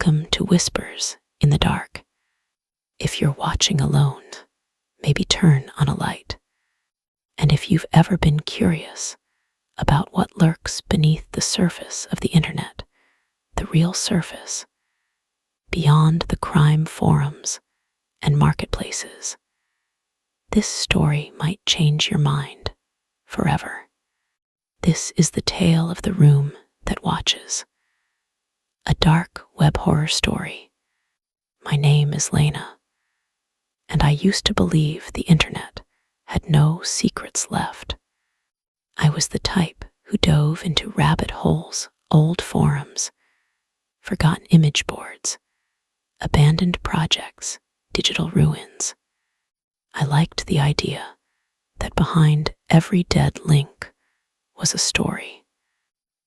Welcome to Whispers in the Dark. If you're watching alone, maybe turn on a light. And if you've ever been curious about what lurks beneath the surface of the internet, the real surface, beyond the crime forums and marketplaces, this story might change your mind forever. This is the tale of the room that watches, a dark web horror story. My name is Lena, and I used to believe the internet had no secrets left. I was the type who dove into rabbit holes, old forums, forgotten image boards, abandoned projects, digital ruins. I liked the idea that behind every dead link was a story.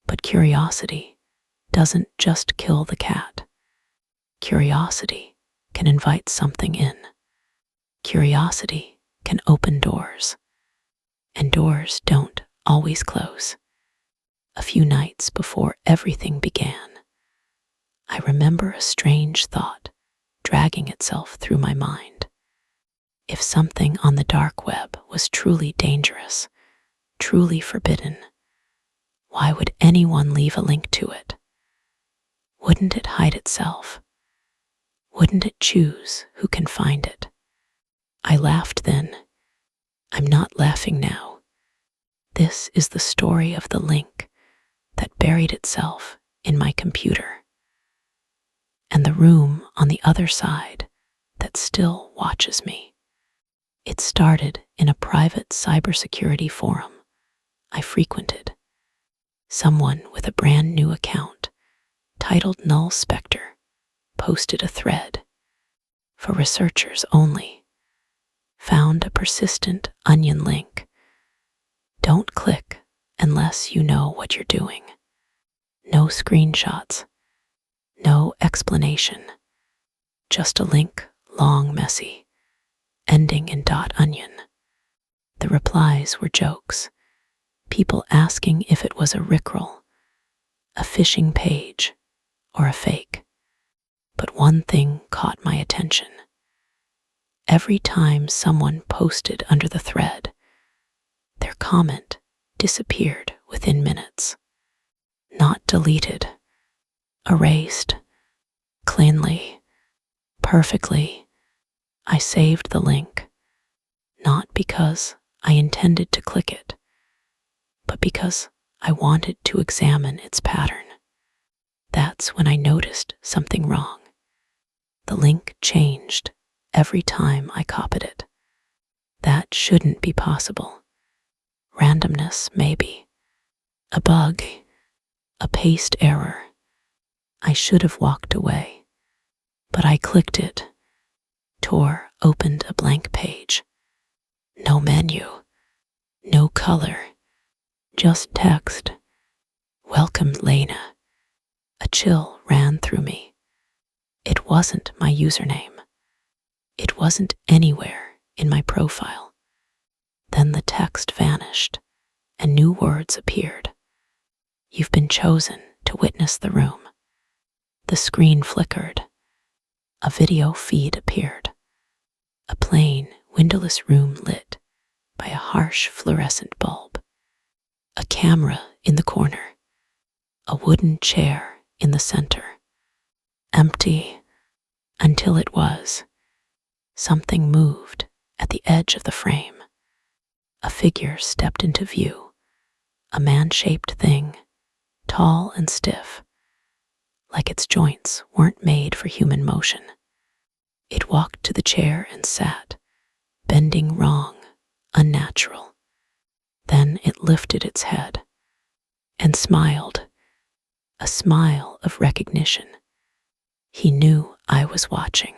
But curiosity doesn't just kill the cat. Curiosity can invite something in. Curiosity can open doors. And doors don't always close. A few nights before everything began, I remember a strange thought dragging itself through my mind. If something on the dark web was truly dangerous, truly forbidden, why would anyone leave a link to it? Wouldn't it hide itself? Wouldn't it choose who can find it? I laughed then. I'm not laughing now. This is the story of the link that buried itself in my computer, and the room on the other side that still watches me. It started in a private cybersecurity forum I frequented. Someone with a brand new account, titled Null Spectre, posted a thread for researchers only. Found a persistent onion link. Don't click unless you know what you're doing. No screenshots, no explanation, just a link, long, messy, ending in .onion. The replies were jokes, people asking if it was a rickroll, a phishing page, or a fake. But one thing caught my attention. Every time someone posted under the thread, their comment disappeared within minutes. Not deleted, erased, cleanly, perfectly. I saved the link, not because I intended to click it, but because I wanted to examine its pattern. That's when I noticed something wrong. The link changed every time I copied it. That shouldn't be possible. Randomness, maybe. A bug, a paste error. I should have walked away, but I clicked it. Tor opened a blank page. No menu, no color, just text. Welcome, Lena. A chill ran through me. It wasn't my username. It wasn't anywhere in my profile. Then the text vanished, and new words appeared. You've been chosen to witness the room. The screen flickered. A video feed appeared. A plain, windowless room lit by a harsh fluorescent bulb. A camera in the corner. A wooden chair in the center. Empty until it was. Something moved at the edge of the frame. A figure stepped into view. A man-shaped thing, tall and stiff, like its joints weren't made for human motion. It walked to the chair and sat, bending wrong, unnatural. Then it lifted its head and smiled, a smile of recognition. He knew I was watching.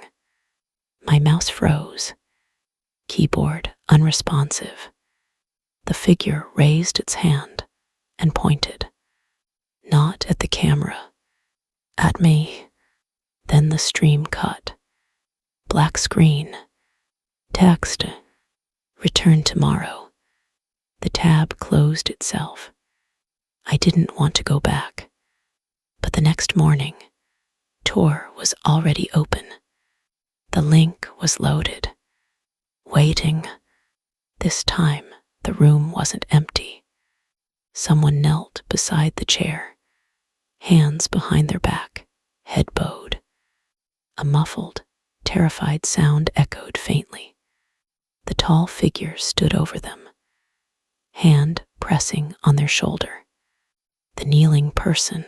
My mouse froze, keyboard unresponsive. The figure raised its hand and pointed, not at the camera, at me. Then the stream cut. Black screen. Text. Return tomorrow. The tab closed itself. I didn't want to go back. But the next morning, Tor was already open. The link was loaded, waiting. This time, the room wasn't empty. Someone knelt beside the chair, hands behind their back, head bowed. A muffled, terrified sound echoed faintly. The tall figure stood over them, hand pressing on their shoulder. The kneeling person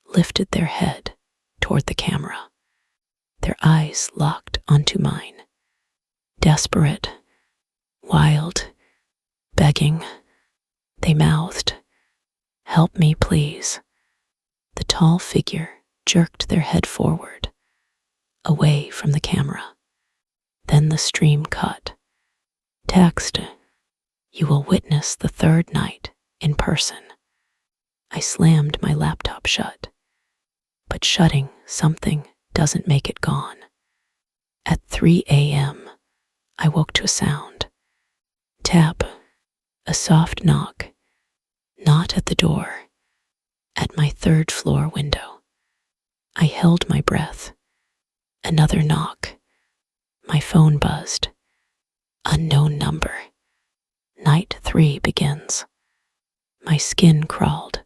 lifted their head toward the camera, their eyes locked onto mine. Desperate, wild, begging, they mouthed, "Help me, please." The tall figure jerked their head forward, away from the camera. Then the stream cut. Text, "You will witness the third night in person." I slammed my laptop shut, but shutting something doesn't make it gone. At 3 a.m., I woke to a sound. Tap, a soft knock, not at the door, at my third-floor window. I held my breath. Another knock. My phone buzzed. Unknown number. Night 3 begins. My skin crawled.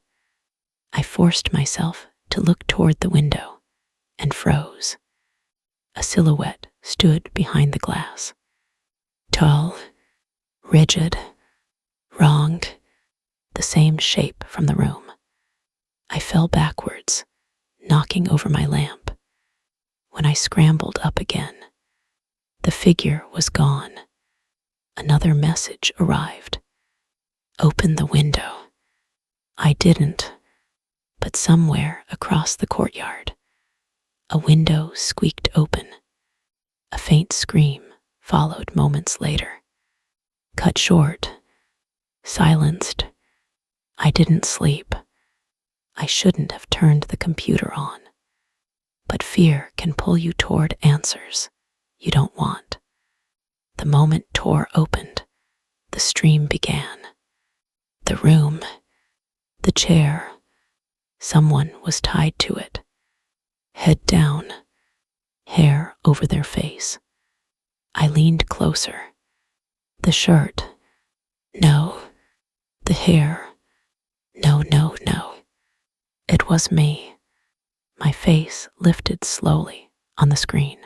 I forced myself to look toward the window and froze. A silhouette stood behind the glass. Tall, rigid, wrong, the same shape from the room. I fell backwards, knocking over my lamp. When I scrambled up again, the figure was gone. Another message arrived. Open the window. I didn't, but somewhere across the courtyard, a window squeaked open. A faint scream followed moments later. Cut short, silenced. I didn't sleep. I shouldn't have turned the computer on. But fear can pull you toward answers you don't want. The moment door opened, the stream began. The room, the chair, someone was tied to it, head down, hair over their face. I leaned closer. The shirt, no. The hair, no, no, no. It was me. My face lifted slowly on the screen.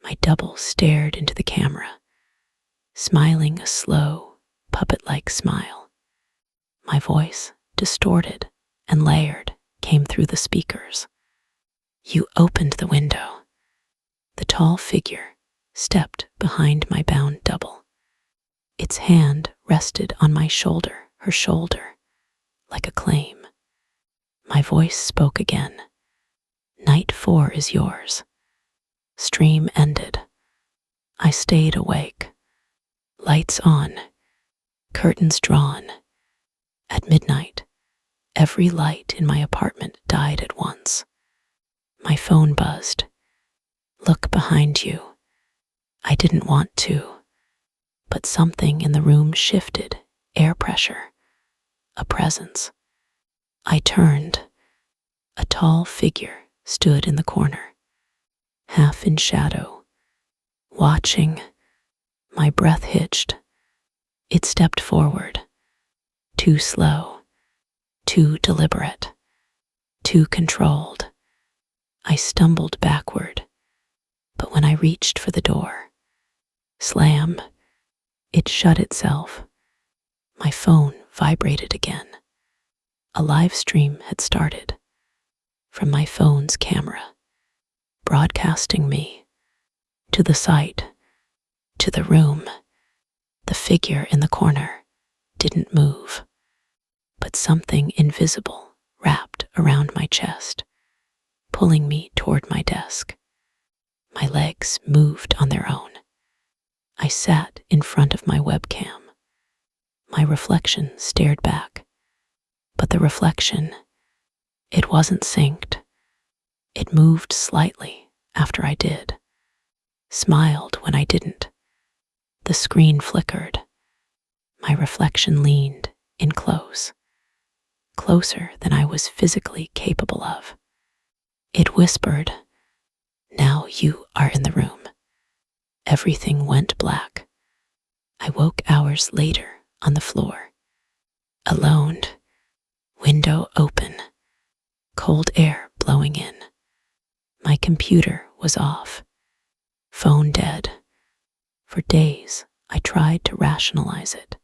My double stared into the camera, smiling a slow, puppet-like smile. My voice, distorted and layered, came through the speakers. You opened the window. The tall figure stepped behind my bound double. Its hand rested on my shoulder, her shoulder, like a claim. My voice spoke again. Night 4 is yours. Stream ended. I stayed awake. Lights on, curtains drawn. At midnight, every light in my apartment died at once. My phone buzzed. Look behind you. I didn't want to, but something in the room shifted, air pressure, a presence. I turned. A tall figure stood in the corner, half in shadow, watching. My breath hitched. It stepped forward, too slow, too deliberate, too controlled. I stumbled backward, but when I reached for the door, slam, it shut itself. My phone vibrated again. A live stream had started from my phone's camera, broadcasting me to the site, to the room. The figure in the corner didn't move, but something invisible wrapped around my chest, pulling me toward my desk. My legs moved on their own. I sat in front of my webcam. My reflection stared back, but the reflection, it wasn't synced. It moved slightly after I did, smiled when I didn't. The screen flickered. My reflection leaned in close, closer than I was physically capable of. It whispered, you are in the room. Everything went black. I woke hours later on the floor. Alone, window open, cold air blowing in. My computer was off, phone dead. For days, I tried to rationalize it.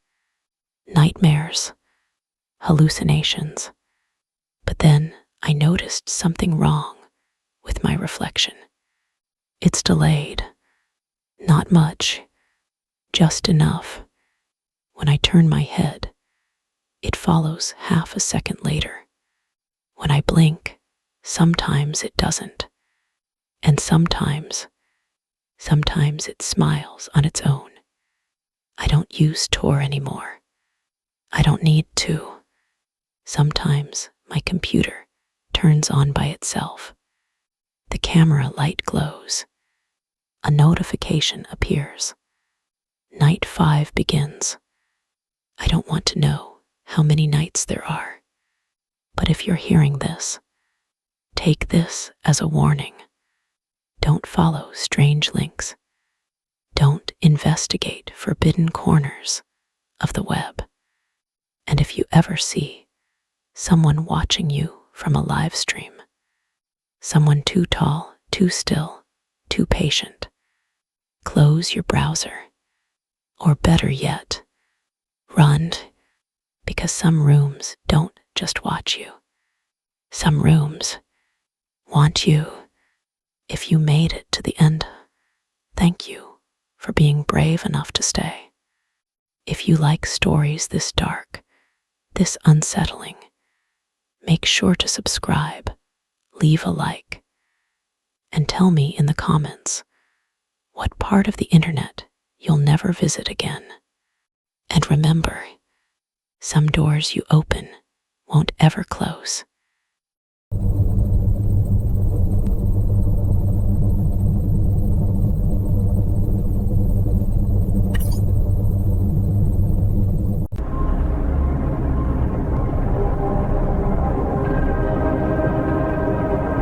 Nightmares, hallucinations. But then I noticed something wrong with my reflection. It's delayed. Not much, just enough. When I turn my head, it follows half a second later. When I blink, sometimes it doesn't. And sometimes it smiles on its own. I don't use Tor anymore. I don't need to. Sometimes my computer turns on by itself. The camera light glows. A notification appears. Night 5 begins. I don't want to know how many nights there are. But if you're hearing this, take this as a warning. Don't follow strange links. Don't investigate forbidden corners of the web. And if you ever see someone watching you from a live stream, someone too tall, too still, too patient, close your browser. Or better yet, run, because some rooms don't just watch you. Some rooms want you. If you made it to the end, thank you for being brave enough to stay. If you like stories this dark, this unsettling, make sure to subscribe, leave a like, and tell me in the comments what part of the internet you'll never visit again. And remember, some doors you open won't ever close.